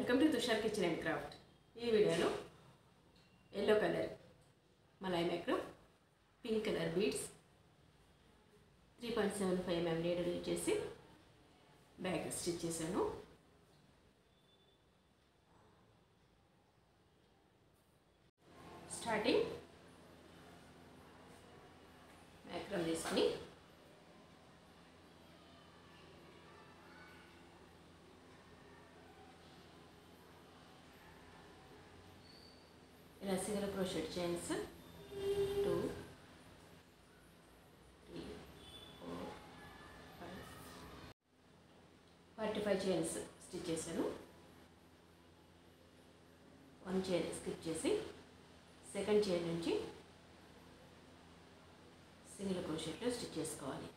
Welcome to Tushar kitchen and craft. ఈ వీడియోలో yellow colour Malay micro, pink colour beads, 3.75 mm నీడలు use చేసి bag stitch చేశాను. Starting micro తీసుకుని ఇలా single crochet chains 2, 3, 4, 5, 45 chains stitch చేశాను. 1 చైన్ స్కిప్ చేసి సెకండ్ చైన్ నుంచి సింగిల్ క్రోషెట్లో స్టిచ్ చేసుకోవాలి.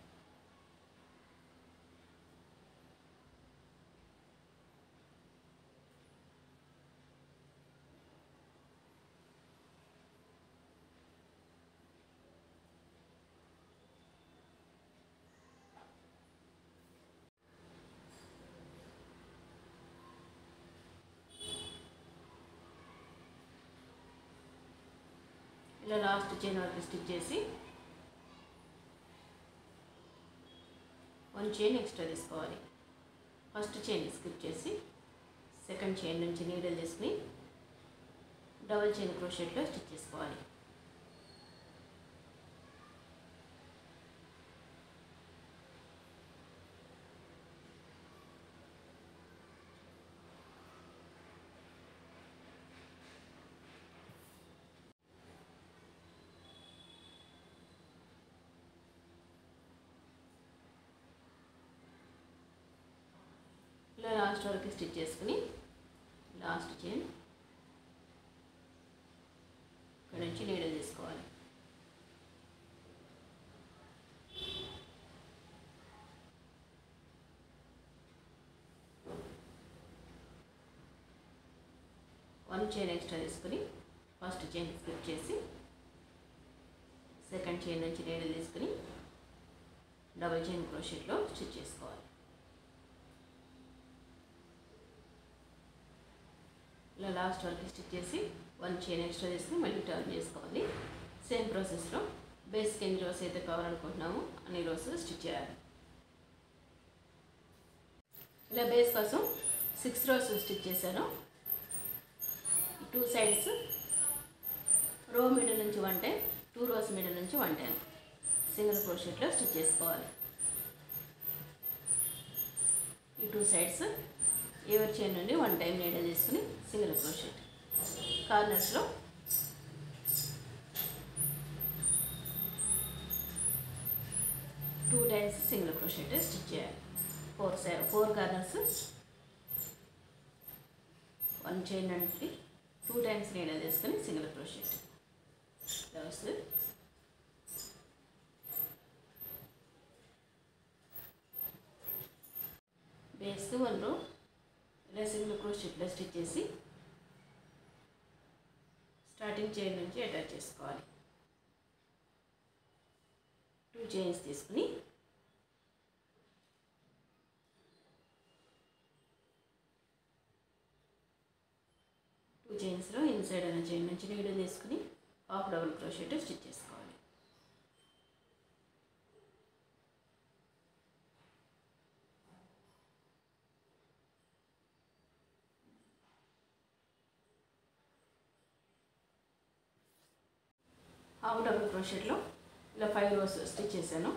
ఇలా లాస్ట్ చైన్ వరకు స్టిచ్ చేసి 1 చైన్ ఎక్స్ట్రా తీసుకోవాలి. ఫస్ట్ చైన్ స్కిప్ చేసి సెకండ్ చైన్ నుంచి నీడల్ తీసుకుని డబుల్ చైన్ క్రోషెట్లో స్టిచ్ చేసుకోవాలి. ఇలా లాస్ట్ వరకు స్టిచ్ చేసుకుని లాస్ట్ చైన్ ఇక్కడ నుంచి నీడల్ తీసుకోవాలి. వన్ చైన్ ఎక్స్ట్రా తీసుకుని ఫస్ట్ చైన్ స్కిప్ చేసి సెకండ్ చైన్ నుంచి నీడల్ తీసుకుని డబుల్ చైన్ క్రోషెట్లో స్టిచ్ చేసుకోవాలి. ఇలా లాస్ట్ వరకు స్టిచ్ చేసి 1 చైన్ ఎక్స్ట్రా తీసుకుని మళ్ళీ టర్న్ చేసుకోవాలి. సేమ్ ప్రాసెస్లో బేస్కి ఎన్ని రోస్ అయితే కావాలనుకుంటున్నామో అన్ని రోస్ స్టిచ్ చేయాలి. ఇలా బేస్ కోసం 6 రోస్ స్టిచ్ చేశాను. 2 సైడ్స్ రో మిడిల్ నుంచి 1 టైం, 2 రోస్ మిడిల్ నుంచి 1 టైం సింగిల్ క్రోషెట్లో స్టిచ్ చేసుకోవాలి. ఈ 2 సైడ్స్ ఎవరి చైన్ నుండి 1 టైం నీడల్ తీసుకుని సింగిల్ క్రోషెట్ కార్నర్స్లో two times single crochet stitch చేయాలి. 4 కార్నర్స్ 1 చైన్ నుండి 2 టైమ్స్ నీడల్ తీసుకుని సింగిల్ క్రోషెట్ వస్తుంది. బేస్ 1 రో ఇలా సింగిల్ క్రోషెట్లో స్టిచ్ చేసి స్టార్టింగ్ చైన్ నుంచి అటాచ్ చేసుకోవాలి. 2 చైన్స్ తీసుకుని చైన్స్లో ఇన్సైడ్ అయిన చైన్ నుంచి నీడల్ తీసుకుని హాఫ్ డబుల్ క్రోషెట్ స్టిచ్ చేసుకోవాలి. హాఫ్ డబుల్ క్రోషెట్లో ఇలా 5 రోస్ స్టిచ్ చేశాను.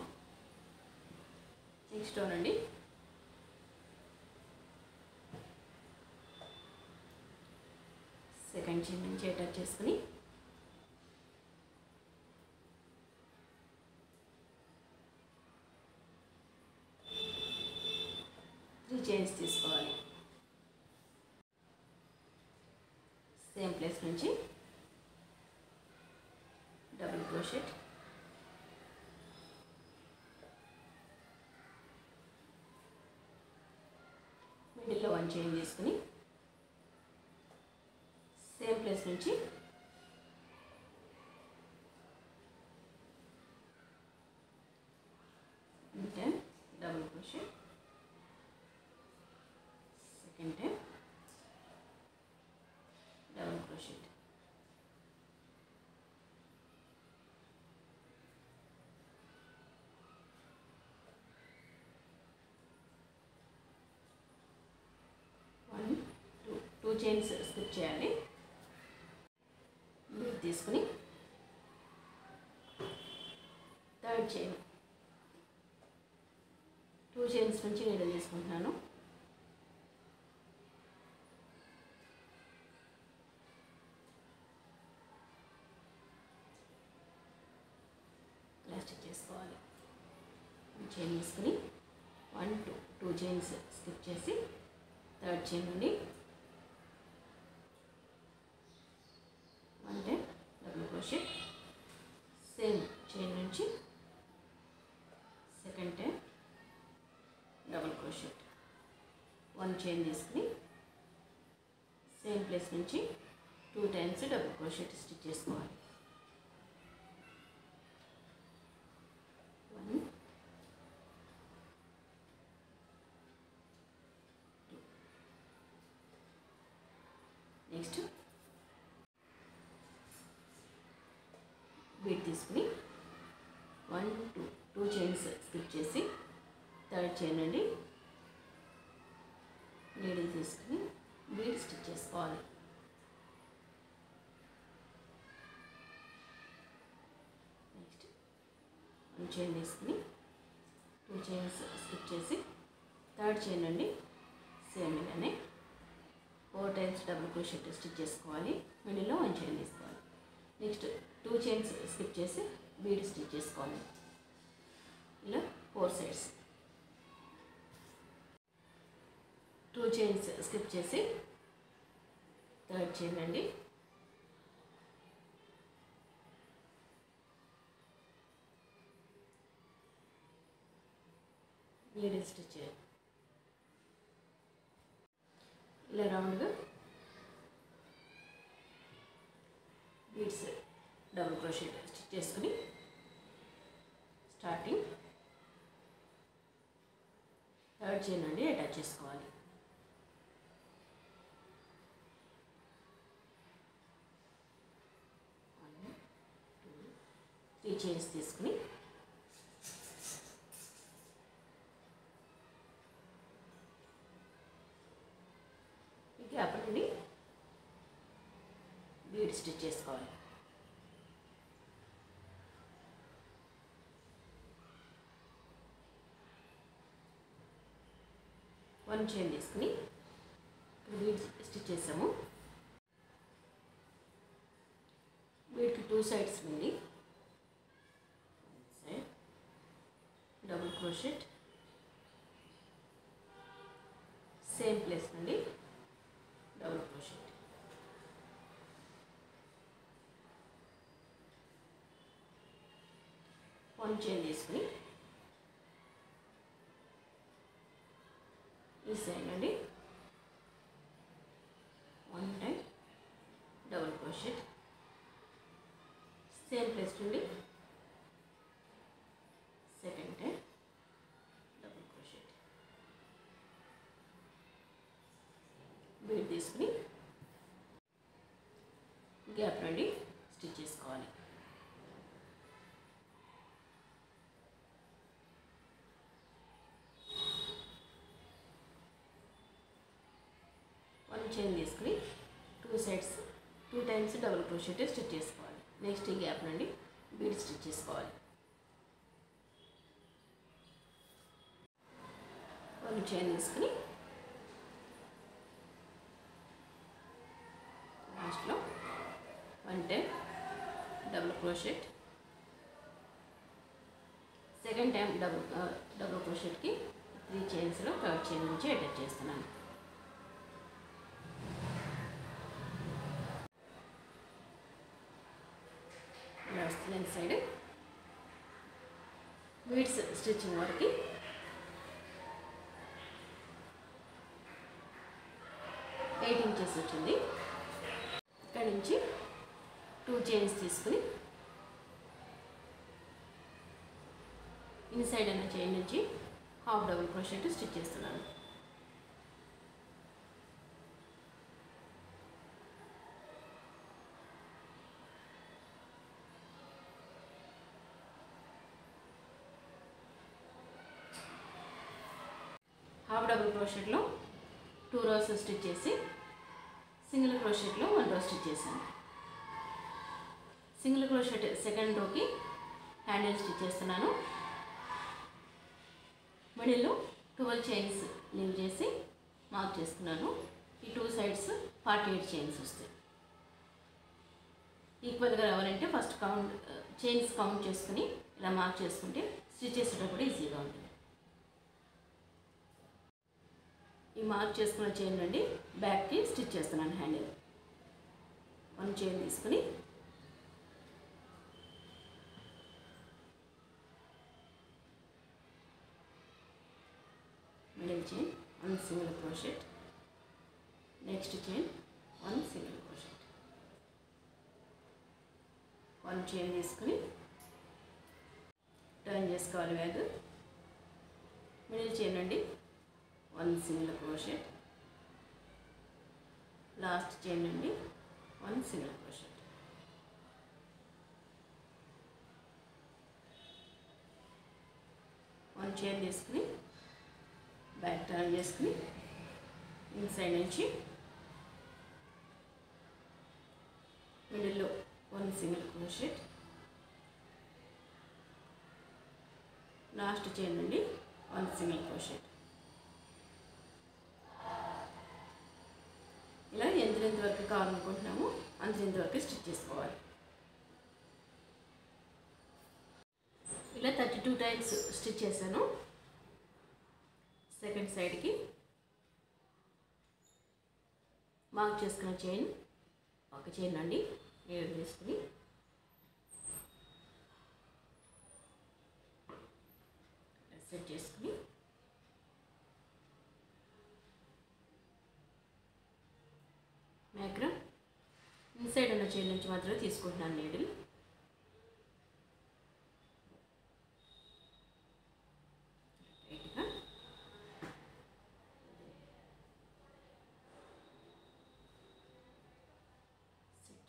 నెక్స్ట్ రో నుండి సెకండ్ చైన్ నుంచి అటాచ్ చేసుకుని త్రీ చైన్స్ తీసుకోవాలి. సేమ్ ప్లేస్ నుంచి డబుల్ క్రోషెట్ మిడిల్లో 1 చైన్ తీసుకుని సేమ్ ప్లేస్ నుంచి double crochet second time chains skip చేయాలి. బీడ్ తీసుకుని థర్డ్ చైన్ 2 చైన్స్ నుంచి నీడల్ తీసుకుంటున్నాను. ఇలా స్టిచ్ చేసుకోవాలి. చైన్ తీసుకుని 1 2 చైన్స్ స్కిప్ చేసి థర్డ్ చైన్ నుండి 1 10 డబుల్ క్రోషెట్, సేమ్ చైన్ నుంచి సెకండ్ 10 డబుల్ క్రోషెట్, 1 చైన్ తీసుకుని సేమ్ ప్లేస్ నుంచి 2 టైమ్స్ డబుల్ క్రోషెట్ స్టిచ్ చేసుకోవాలి. 1 2 నెక్స్ట్ బీడ్ తీసుకుని 1 2 చైన్స్ స్కిప్ చేసి థర్డ్ చైన్ నుండి నీడిల్ తీసుకుని బీడ్ స్టిచ్ చేసుకోవాలి. నెక్స్ట్ 1 చైన్ తీసుకుని 2 చైన్స్ స్కిప్ చేసి థర్డ్ చైన్ నుండి సేమ్ ఇలానే 4 టైమ్స్ డబుల్ క్రోషెట్ స్టిచ్ చేసుకోవాలి. మిడిల్లో 1 చైన్ తీసుకోవాలి. నెక్స్ట్ 2 చైన్స్ స్కిప్ చేసి బీడ్ స్టిచ్ చేసుకోవాలి. ఇలా 4 సైడ్స్ 2 చైన్స్ స్కిప్ చేసి థర్డ్ చైన్ అండి, నీడిల్ స్టిచ్ ఇలా రౌండ్గా బీడ్స్ డబుల్ క్రోషెట్ స్టిచ్ చేసుకుని స్టార్టింగ్ థర్డ్ చైన్ అండి అటాచ్ చేసుకోవాలి. 3 చైన్స్ తీసుకుని గ్యాప్ నుండి బీడ్ స్టిచ్ చేసుకోవాలి. వన్ చైన్ తీసుకుని బీడ్ స్టిచ్ చేసాము. బీడ్కి 2 సైడ్స్ నుండి డబుల్ క్రోషెట్, సేమ్ ప్లేస్ నుండి డబుల్ క్రోషెట్, వన్ చైన్ తీసుకుని ఈ సైడ్ నుండి 1 time double crochet, same place నుండి second time double crochet, bead తీసుకుని గ్యాప్ నుండి స్టిచ్ చేసుకోవాలి. వన్ చైన్ తీసుకుని 2 sides 2 times double crochet stitch చేసుకోవాలి. నెక్స్ట్ ఈ గ్యాప్ నుండి బీడ్ స్టిచ్ చేసుకోవాలి. వన్ చైన్ తీసుకుని లాస్ట్లో 1 time double crochet, second time double క్రోషెట్కి 3 చైన్స్లో థర్డ్ చైన్ నుంచి అటాచ్ చేస్తున్నాను. ఇలా వస్తుంది సైడ్. బీడ్స్ స్టిచ్చింగ్ వరకు 8 ఇంచెస్ వచ్చింది. ఇక్కడ నుంచి 2 చైన్స్ తీసుకుని ఇన్సైడ్ అన్న చైన్ నుంచి హాఫ్ డబుల్ క్రోషెట్ స్టిచ్ చేస్తున్నాను. హాఫ్ డబుల్ క్రోషెట్లో 2 rows స్టిచ్ చేసి సింగిల్ క్రోషెట్లో 1 రో స్టిచ్ చేశాను. సింగిల్ క్రోషెట్ సెకండ్ రోకి హ్యాండిల్ స్టిచ్ చేస్తున్నాను. మిడిల్లో 12 చైన్స్ లీవ్ చేసి మార్క్ చేసుకున్నాను. ఈ 2 సైడ్స్ 48 చైన్స్ వస్తాయి. ఈక్వల్గా రావాలంటే ఫస్ట్ చైన్స్ కౌంట్ చేసుకుని ఇలా మార్క్ చేసుకుంటే స్టిచ్ చేసేటప్పుడు ఈజీగా ఉంటుంది. ఈ మార్క్ చేసుకున్న చైన్ నుండి బ్యాక్కి స్టిచ్ చేస్తున్నాను. హ్యాండిల్ 1 చైన్ తీసుకుని middle chain 1 single crochet, next chain 1 single crochet, 1 chain తీసుకుని టర్న్ చేసుకోవాలి బ్యాగ్. మిడిల్ చైన్ నుండి 1 సింగిల్ క్రోషెట్, లాస్ట్ చైన్ నుండి 1 సింగిల్ క్రోషెట్, 1 చైన్ తీసుకుని బ్యాక్ టర్న్ చేసుకుని ఇన్సైడ్ నుంచి మిడిల్లో 1 సింగిల్ క్రోషెట్, లాస్ట్ చైన్ నుండి 1 సింగిల్ క్రోషెట్. ఇలా ఎంత వరకు కావాలనుకుంటున్నామో అంత వరకు స్టిచ్ చేసుకోవాలి. ఇలా 32 టైమ్స్ స్టిచ్ చేశాను. సెకండ్ సైడ్కి మార్క్ చేసుకున్న చైన్ ఒక చైన్ అండి నీడ్ తీసుకుని సెట్ చేసుకుని మ్యాక్రమ్ ఇన్సైడ్ ఉన్న చైన్ నుంచి మాత్రమే తీసుకుంటున్నాను నీడిల్.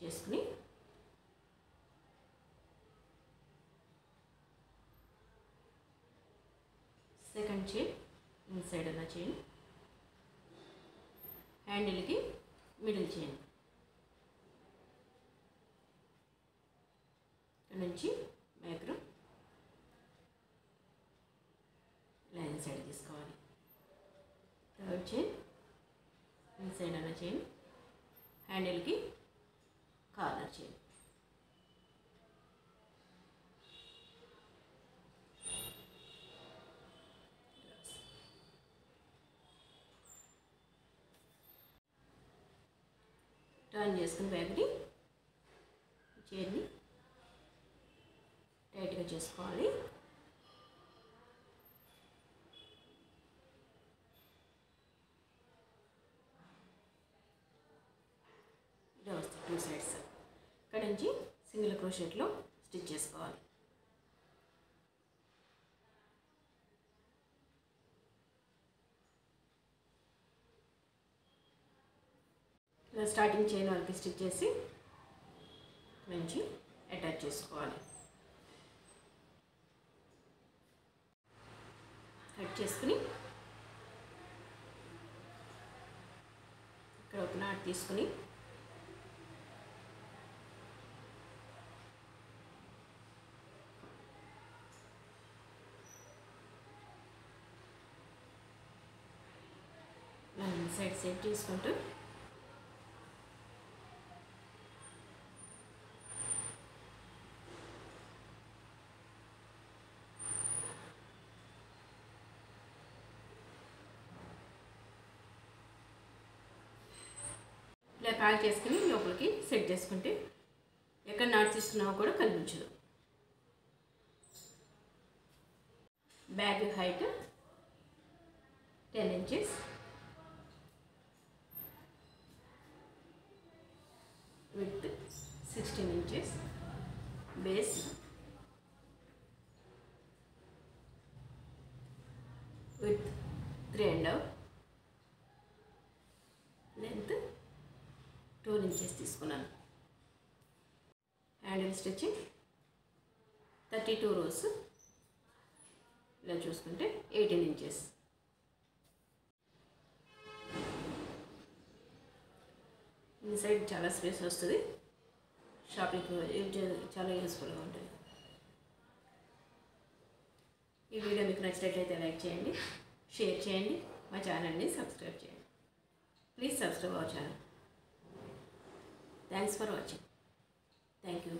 చేసుకుని సెకండ్ చైన్ ఇన్సైడ్ ఉన్న చైన్, హ్యాండిల్కి మిడిల్ చైన్ నుంచి మ్యాక్రమ్ ఇలా ఇన్సైడ్ తీసుకోవాలి. థర్డ్ చైన్ ఇన్సైడ్ ఉన్న చైన్, హ్యాండిల్కి కార్నర్ చైన్, టర్న్ చేసుకుని బ్యాగ్ని చైన్ని టైట్గా చేసుకోవాలి. ఇలా వస్తాయి 2 సైడ్స్. ఇక్కడ నుంచి సింగిల్ క్రోషెట్లో స్టిచ్ చేసుకోవాలి. ఇలా స్టార్టింగ్ చైన్ వరకు స్టిచ్ చేసి నుంచి అటాచ్ చేసుకోవాలి. కట్ చేసుకుని ఇక్కడ ఒక నాట్ తీసుకుని సైడ్ సెట్ చేసుకుంటూ ఇలా కాల్ చేసుకుని లోపలికి సెట్ చేసుకుంటే ఎక్కడ నాట్ తీసుకున్నామో కూడా కనిపించదు. Bag height 10 inches, width 16 inches, base width 3.5, length 12 inches తీసుకున్నాను. హ్యాండిల్ స్టిచ్చింగ్ 32 rows, ఇలా చూసుకుంటే 18 inches. ఇన్సైడ్ చాలా స్పేస్ వస్తుంది, షాపింగ్కి చాలా యూస్ఫుల్గా ఉంటుంది. ఈ వీడియో మీకు నచ్చినట్లయితే లైక్ చేయండి, షేర్ చేయండి, మా ఛానల్ని సబ్స్క్రైబ్ చేయండి. Please subscribe our channel. Thanks for watching. Thank you.